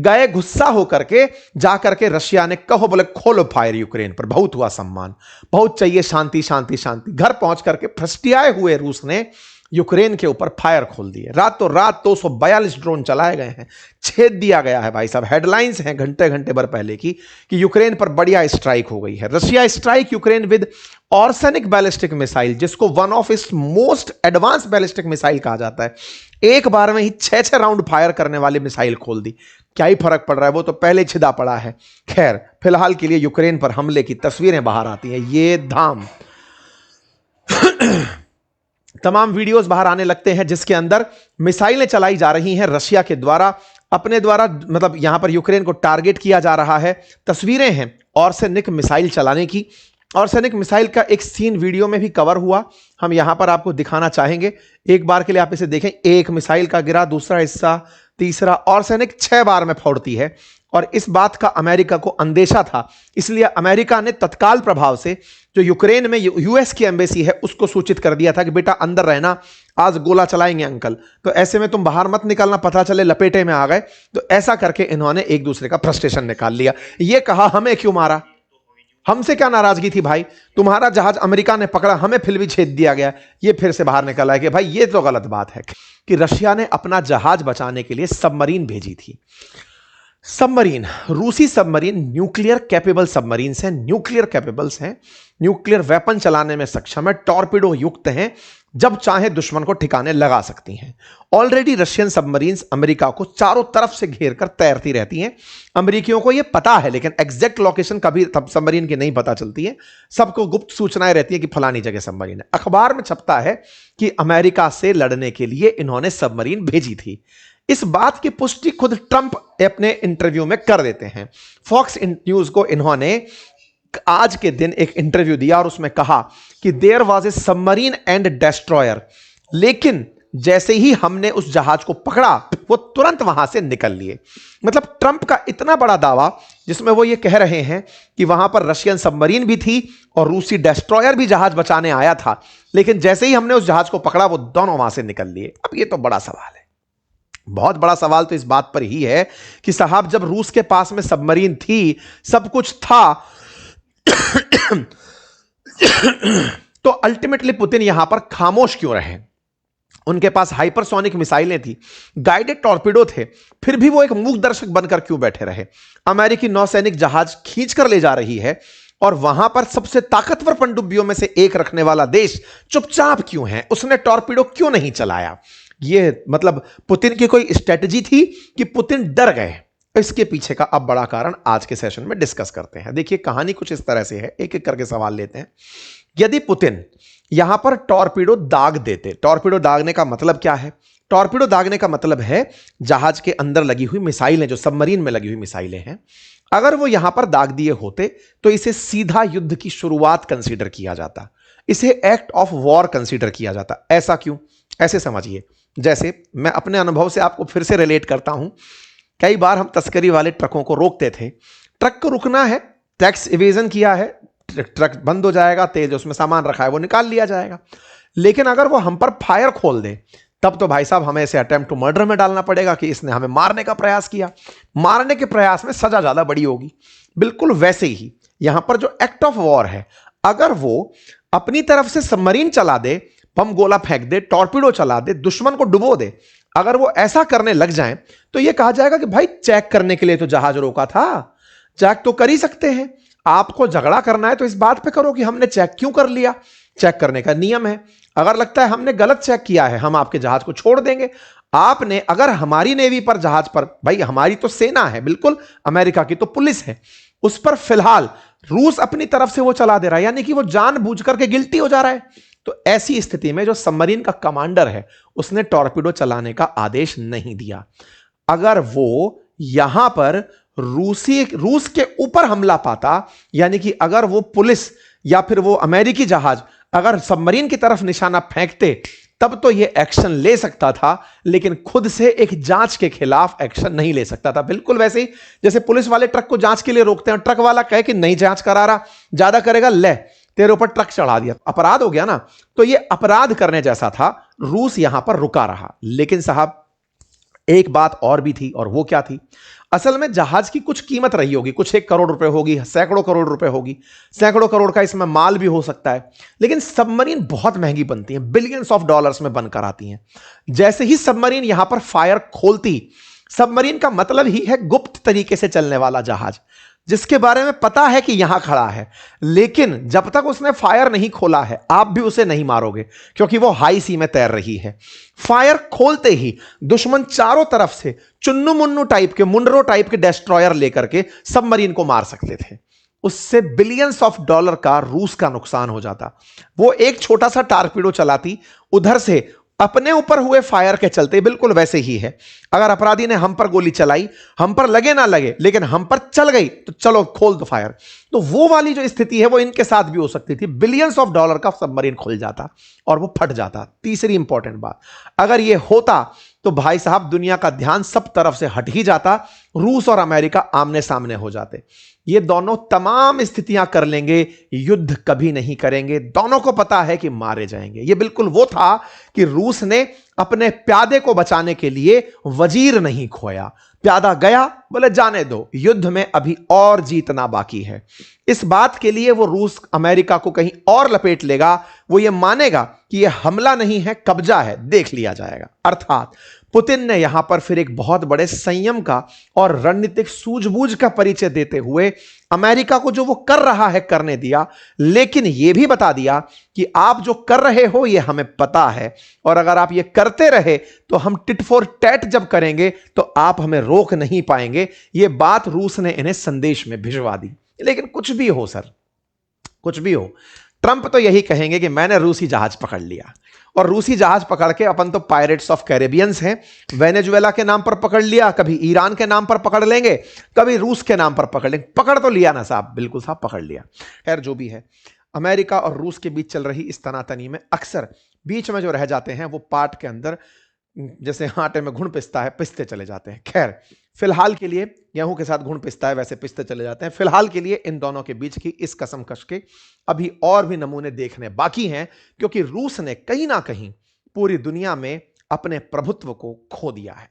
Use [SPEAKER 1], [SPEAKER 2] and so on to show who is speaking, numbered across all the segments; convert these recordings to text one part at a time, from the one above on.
[SPEAKER 1] गए गुस्सा होकर के जाकर के रशिया ने कहो बोले खोलो फायर यूक्रेन पर, बहुत हुआ सम्मान, बहुत चाहिए शांति शांति शांति। घर पहुंच करके फ्रस्टियाए हुए रूस ने यूक्रेन के ऊपर फायर खोल दिए। रातों रात 242 ड्रोन चलाए गए हैं, छेद दिया गया है भाई साहब। हेडलाइंस हैं घंटे घंटे भर पहले की कि यूक्रेन पर बढ़िया स्ट्राइक हो गई है। Russia strike Ukraine with Oreshnik ballistic missile, जिसको one of its most advance ballistic missile कहा जाता है। एक बार में ही 6 राउंड फायर करने वाली मिसाइल खोल दी। क्या ही फर्क पड़ रहा है, वो तो पहले छिदा पड़ा है। खैर फिलहाल के लिए यूक्रेन पर हमले की तस्वीरें बाहर आती हैं। ये धाम तमाम वीडियोस बाहर आने लगते हैं जिसके अंदर मिसाइलें चलाई जा रही हैं रशिया के द्वारा, अपने द्वारा, मतलब यहां पर यूक्रेन को टारगेट किया जा रहा है। तस्वीरें हैं ऑर्सेनिक मिसाइल चलाने की। ऑर्सेनिक मिसाइल का एक सीन वीडियो में भी कवर हुआ, हम यहां पर आपको दिखाना चाहेंगे। एक बार के लिए आप इसे देखें। एक मिसाइल का गिरा, दूसरा हिस्सा, तीसरा। ऑर्सेनिक 6 बार में फोड़ती है और इस बात का अमेरिका को अंदेशा था, इसलिए अमेरिका ने तत्काल प्रभाव से जो यूक्रेन में यूएस की एम्बेसी है उसको सूचित कर दिया था कि बेटा अंदर रहना, आज गोला चलाएंगे अंकल, तो ऐसे में तुम बाहर मत निकलना, पता चले लपेटे में आ गए। तो ऐसा करके इन्होंने एक दूसरे का फ्रस्ट्रेशन निकाल लिया। ये कहा हमें क्यों मारा, हमसे क्या नाराजगी थी भाई, तुम्हारा जहाज अमेरिका ने पकड़ा, हमें फिर भी छेद दिया गया। ये फिर से बाहर निकला है कि भाई ये तो गलत बात है कि रशिया ने अपना जहाज बचाने के लिए सबमरीन भेजी थी। सबमरीन, रूसी सबमरीन न्यूक्लियर कैपेबल सबमरीन्स हैं, न्यूक्लियर कैपेबल्स हैं, न्यूक्लियर वेपन चलाने में सक्षम है, टॉर्पिडो युक्त हैं, जब चाहे दुश्मन को ठिकाने लगा सकती हैं। ऑलरेडी रशियन सबमरीन्स अमेरिका को चारों तरफ से घेर कर तैरती रहती हैं। अमेरिकियों को यह पता है, लेकिन एग्जैक्ट लोकेशन कभी सबमरीन की नहीं पता चलती है। सबको गुप्त सूचनाएं रहती है कि फलानी जगह सबमरीन है। अखबार में छपता है कि अमेरिका से लड़ने के लिए इन्होंने सबमरीन भेजी थी। इस बात की पुष्टि खुद ट्रंप अपने इंटरव्यू में कर देते हैं। फॉक्स न्यूज को इन्होंने आज के दिन एक इंटरव्यू दिया और उसमें कहा कि there was a submarine and destroyer, लेकिन जैसे ही हमने उस जहाज को पकड़ा वो तुरंत वहां से निकल लिए। मतलब ट्रंप का इतना बड़ा दावा जिसमें वो ये कह रहे हैं कि वहां पर रशियन सबमरीन भी थी और रूसी डेस्ट्रॉयर भी जहाज बचाने आया था, लेकिन जैसे ही हमने उस जहाज को पकड़ा वो दोनों वहां से निकल लिए। अब ये तो बड़ा सवाल है, बहुत बड़ा सवाल तो इस बात पर ही है कि साहब जब रूस के पास में सबमरीन थी, सब कुछ था, तो अल्टीमेटली पुतिन यहां पर खामोश क्यों रहे? उनके पास हाइपरसोनिक मिसाइलें थी, गाइडेड टॉर्पिडो थे, फिर भी वो एक मूक दर्शक बनकर क्यों बैठे रहे? अमेरिकी नौसैनिक जहाज खींचकर ले जा रही है और वहां पर सबसे ताकतवर पनडुब्बियों में से एक रखने वाला देश चुपचाप क्यों है? उसने टॉर्पिडो क्यों नहीं चलाया? ये मतलब पुतिन की कोई स्ट्रेटजी थी कि पुतिन डर गए? इसके पीछे का अब बड़ा कारण आज के सेशन में डिस्कस करते हैं। देखिए कहानी कुछ इस तरह से है, एक एक करके सवाल लेते हैं। यदि पुतिन यहां पर टॉर्पिडो दाग देते, टॉर्पिडो दागने का मतलब क्या है? टॉर्पिडो दागने का मतलब है जहाज के अंदर लगी हुई मिसाइलें, जो सबमरीन में लगी हुई मिसाइलें हैं, अगर वो यहां पर दाग दिए होते तो इसे सीधा युद्ध की शुरुआत कंसीडर किया जाता, इसे एक्ट ऑफ वॉर कंसीडर किया जाता। ऐसा क्यों? ऐसे समझिए, जैसे मैं अपने अनुभव से आपको फिर से रिलेट करता हूं। कई बार हम तस्करी वाले ट्रकों को रोकते थे, ट्रक को रुकना है, टैक्स इवेजन किया है, ट्रक बंद हो जाएगा, तेज उसमें सामान रखा है वो निकाल लिया जाएगा। लेकिन अगर वो हम पर फायर खोल दे तब तो भाई साहब हमें इसे अटेम्प्ट टू मर्डर में डालना पड़ेगा कि इसने हमें मारने का प्रयास किया। मारने के प्रयास में सजा ज्यादा बड़ी होगी। बिल्कुल वैसे ही यहां पर जो एक्ट ऑफ वॉर है, अगर वो अपनी तरफ से सबमरीन चला दे, बम गोला फेंक दे, टॉर्पिडो चला दे, दुश्मन को डुबो दे, अगर वो ऐसा करने लग जाएं तो यह कहा जाएगा कि भाई चेक करने के लिए तो जहाज रोका था, चेक तो कर ही सकते हैं। आपको झगड़ा करना है तो इस बात पे करो कि हमने चेक क्यों कर लिया। चेक करने का नियम है। अगर लगता है हमने गलत चेक किया है, हम आपके जहाज को छोड़ देंगे। आपने अगर हमारी नेवी पर, जहाज पर, भाई हमारी तो सेना है, बिल्कुल अमेरिका की तो पुलिस है, उस पर फिलहाल रूस अपनी तरफ से वो चला दे रहा है, यानी कि वो जानबूझ करके गिल्टी हो जा रहा है। तो ऐसी स्थिति में जो सबमरीन का कमांडर है उसने टॉर्पिडो चलाने का आदेश नहीं दिया। अगर वो यहां पर रूस के ऊपर हमला पाता, यानी कि अगर वो पुलिस या फिर वो अमेरिकी जहाज अगर सबमरीन की तरफ निशाना फेंकते, तब तो ये एक्शन ले सकता था, लेकिन खुद से एक जांच के खिलाफ एक्शन नहीं ले सकता था। बिल्कुल वैसे ही जैसे पुलिस वाले ट्रक को जांच के लिए रोकते हैं, ट्रक वाला कहे कि नहीं जांच करा रहा, ज्यादा करेगा, ले तेरे ऊपर ट्रक चढ़ा दिया, अपराध हो गया ना। तो ये अपराध करने जैसा था। रूस यहां पर रुका रहा। लेकिन साहब एक बात और भी थी, और वो क्या थी? असल में जहाज की कुछ कीमत रही होगी, कुछ 1 करोड़ रुपए होगी, सैकड़ों करोड़ रुपए होगी, सैकड़ों करोड़ का इसमें माल भी हो सकता है। लेकिन सबमरीन बहुत महंगी बनती है, बिलियंस ऑफ डॉलर्स में बनकर आती हैं। जैसे ही सबमरीन यहां पर फायर खोलती, सबमरीन का मतलब ही है गुप्त तरीके से चलने वाला जहाज, जिसके बारे में पता है कि यहां खड़ा है, लेकिन जब तक उसने फायर नहीं खोला है आप भी उसे नहीं मारोगे, क्योंकि वो हाई सी में तैर रही है। फायर खोलते ही दुश्मन चारों तरफ से चुन्नू मुन्नू टाइप के, मुंडरो टाइप के डिस्ट्रॉयर लेकर के सबमरीन को मार सकते थे। उससे बिलियंस ऑफ डॉलर का रूस का नुकसान हो जाता। वो एक छोटा सा टारपीडो चलाती, उधर से अपने ऊपर हुए फायर के चलते बिल्कुल वैसे ही है। अगर अपराधी ने हम पर गोली चलाई, हम पर लगे ना लगे, लेकिन हम पर चल गई तो चलो खोल दो फायर। तो वो वाली जो स्थिति है वो इनके साथ भी हो सकती थी। बिलियंस ऑफ डॉलर का सबमरीन खुल जाता और वो फट जाता। तीसरी इंपॉर्टेंट बात, अगर ये होता तो भाई साहब दुनिया का ध्यान सब तरफ से हट ही जाता, रूस और अमेरिका आमने सामने हो जाते। ये दोनों तमाम स्थितियां कर लेंगे, युद्ध कभी नहीं करेंगे। दोनों को पता है कि मारे जाएंगे। ये बिल्कुल वो था कि रूस ने अपने प्यादे को बचाने के लिए वजीर नहीं खोया। प्यादा गया, बोले जाने दो, युद्ध में अभी और जीतना बाकी है। इस बात के लिए वो रूस अमेरिका को कहीं और लपेट लेगा, वो ये मानेगा कि यह हमला नहीं है, कब्जा है, देख लिया जाएगा। अर्थात पुतिन ने यहां पर फिर एक बहुत बड़े संयम का और रणनीतिक सूझबूझ का परिचय देते हुए अमेरिका को जो वो कर रहा है करने दिया, लेकिन यह भी बता दिया कि आप जो कर रहे हो यह हमें पता है, और अगर आप ये करते रहे तो हम टिट फॉर टैट जब करेंगे तो आप हमें रोक नहीं पाएंगे। यह बात रूस ने इन्हें संदेश में भिजवा दी। लेकिन कुछ भी हो सर, कुछ भी हो, ट्रंप तो यही कहेंगे कि मैंने रूसी जहाज पकड़ लिया, और रूसी जहाज पकड़ के अपन तो पायरेट्स ऑफ कैरेबियंस हैं। वेनेजुएला के नाम पर पकड़ लिया, कभी ईरान के नाम पर पकड़ लेंगे, कभी रूस के नाम पर पकड़ लेंगे। पकड़ तो लिया ना साहब, बिल्कुल साहब पकड़ लिया। खैर जो भी है, अमेरिका और रूस के बीच चल रही इस तनातनी में अक्सर बीच में जो रह जाते हैं वो पाट के अंदर जैसे आटे में घुन पिसता है, पिसते चले जाते हैं। खैर फिलहाल के लिए गेहूं के साथ घुन पिसता है वैसे पिसते चले जाते हैं। फिलहाल के लिए इन दोनों के बीच की इस कसमकश के अभी और भी नमूने देखने बाकी हैं, क्योंकि रूस ने कहीं ना कहीं पूरी दुनिया में अपने प्रभुत्व को खो दिया है।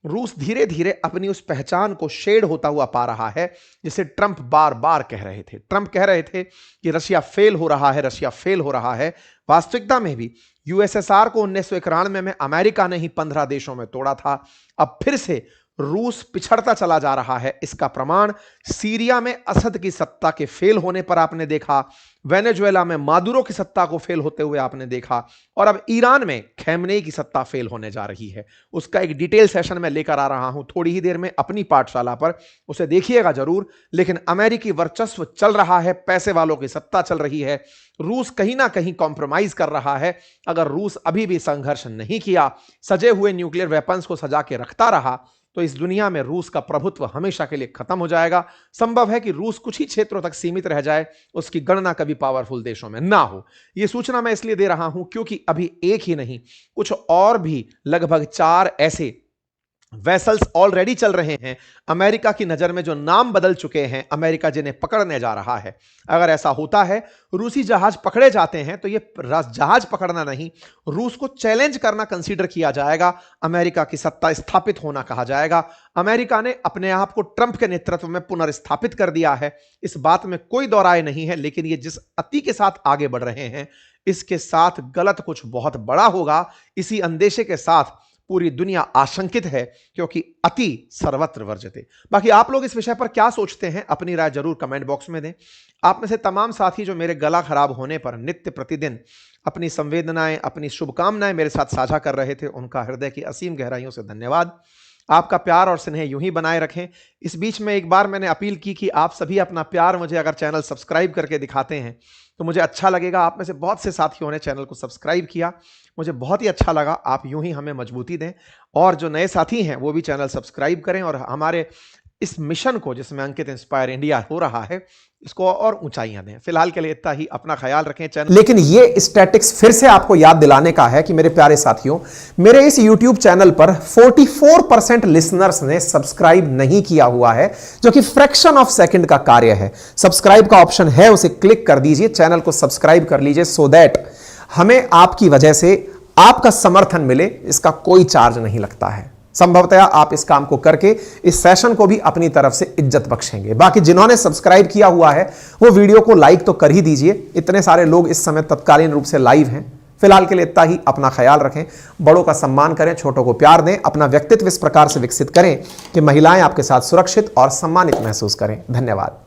[SPEAKER 1] रूस धीरे धीरे अपनी उस पहचान को शेड होता हुआ पा रहा है जिसे ट्रंप बार बार कह रहे थे। ट्रंप कह रहे थे कि रशिया फेल हो रहा है, रशिया फेल हो रहा है। वास्तविकता में भी यूएसएसआर को 1991 में अमेरिका ने ही 15 देशों में तोड़ा था। अब फिर से रूस पिछड़ता चला जा रहा है। इसका प्रमाण सीरिया में असद की सत्ता के फेल होने पर आपने देखा, वेनेजुएला में मादुरो की सत्ता को फेल होते हुए आपने देखा, और अब ईरान में खैमनेई की सत्ता फेल होने जा रही है। उसका एक डिटेल सेशन मैं लेकर आ रहा हूं थोड़ी ही देर में अपनी पाठशाला पर, उसे देखिएगा जरूर। लेकिन अमेरिकी वर्चस्व चल रहा है, पैसे वालों की सत्ता चल रही है। रूस कहीं ना कहीं कॉम्प्रोमाइज कर रहा है। अगर रूस अभी भी संघर्ष नहीं किया, सजे हुए न्यूक्लियर वेपन्स को सजा के रखता रहा, तो इस दुनिया में रूस का प्रभुत्व हमेशा के लिए खत्म हो जाएगा। संभव है कि रूस कुछ ही क्षेत्रों तक सीमित रह जाए, उसकी गणना कभी पावरफुल देशों में ना हो। यह सूचना मैं इसलिए दे रहा हूं क्योंकि अभी एक ही नहीं, कुछ और भी लगभग 4 ऐसे वेसल्स ऑलरेडी चल रहे हैं अमेरिका की नजर में, जो नाम बदल चुके हैं, अमेरिका जिन्हें पकड़ने जा रहा है। अगर ऐसा होता है, रूसी जहाज पकड़े जाते हैं, तो ये जहाज पकड़ना नहीं, रूस को चैलेंज करना कंसीडर किया जाएगा, अमेरिका की सत्ता स्थापित होना कहा जाएगा। अमेरिका ने अपने आप को ट्रंप के नेतृत्व में पुनर्स्थापित कर दिया है, इस बात में कोई दो राय नहीं है। लेकिन ये जिस अति के साथ आगे बढ़ रहे हैं, इसके साथ गलत कुछ बहुत बड़ा होगा। इसी अंदेशे के साथ पूरी दुनिया आशंकित है, क्योंकि अति सर्वत्र वर्जते। बाकी आप लोग इस विषय पर क्या सोचते हैं, अपनी राय जरूर कमेंट बॉक्स में दें। आप में से तमाम साथी जो मेरे गला खराब होने पर नित्य प्रतिदिन अपनी संवेदनाएं, अपनी शुभकामनाएं मेरे साथ साझा कर रहे थे, उनका हृदय की असीम गहराइयों से धन्यवाद। आपका प्यार और स्नेह यूं ही बनाए रखें। इस बीच में एक बार मैंने अपील की कि आप सभी अपना प्यार मुझे अगर चैनल सब्सक्राइब करके दिखाते हैं तो मुझे अच्छा लगेगा। आप में से बहुत से साथियों ने चैनल को सब्सक्राइब किया, मुझे बहुत ही अच्छा लगा। आप यूं ही हमें मजबूती दें, और जो नए साथी हैं वो भी चैनल सब्सक्राइब करें, और हमारे इस मिशन को जिसमें अंकित इंस्पायर इंडिया हो रहा है, इसको और ऊंचाइयां दें। फिलहाल के लिए इतना ही, अपना ख्याल रखें चैनल।
[SPEAKER 2] लेकिन ये स्टैटिक्स फिर से आपको याद दिलाने का है कि मेरे प्यारे साथियों, मेरे इस YouTube चैनल पर 44% लिसनर्स ने सब्सक्राइब नहीं किया हुआ है, जो कि फ्रैक्शन ऑफ सेकंड का कार्य है। सब्सक्राइब का ऑप्शन है, उसे क्लिक कर दीजिए, चैनल को सब्सक्राइब कर लीजिए, सो दैट हमें आपकी वजह से आपका समर्थन मिले। इसका कोई चार्ज नहीं लगता है। संभवतः आप इस काम को करके इस सेशन को भी अपनी तरफ से इज्जत बख्शेंगे। बाकी जिन्होंने सब्सक्राइब किया हुआ है वो वीडियो को लाइक तो कर ही दीजिए। इतने सारे लोग इस समय तत्कालीन रूप से लाइव हैं। फिलहाल के लिए इतना ही। अपना ख्याल रखें, बड़ों का सम्मान करें, छोटों को प्यार दें, अपना व्यक्तित्व इस प्रकार से विकसित करें कि महिलाएं आपके साथ सुरक्षित और सम्मानित महसूस करें। धन्यवाद।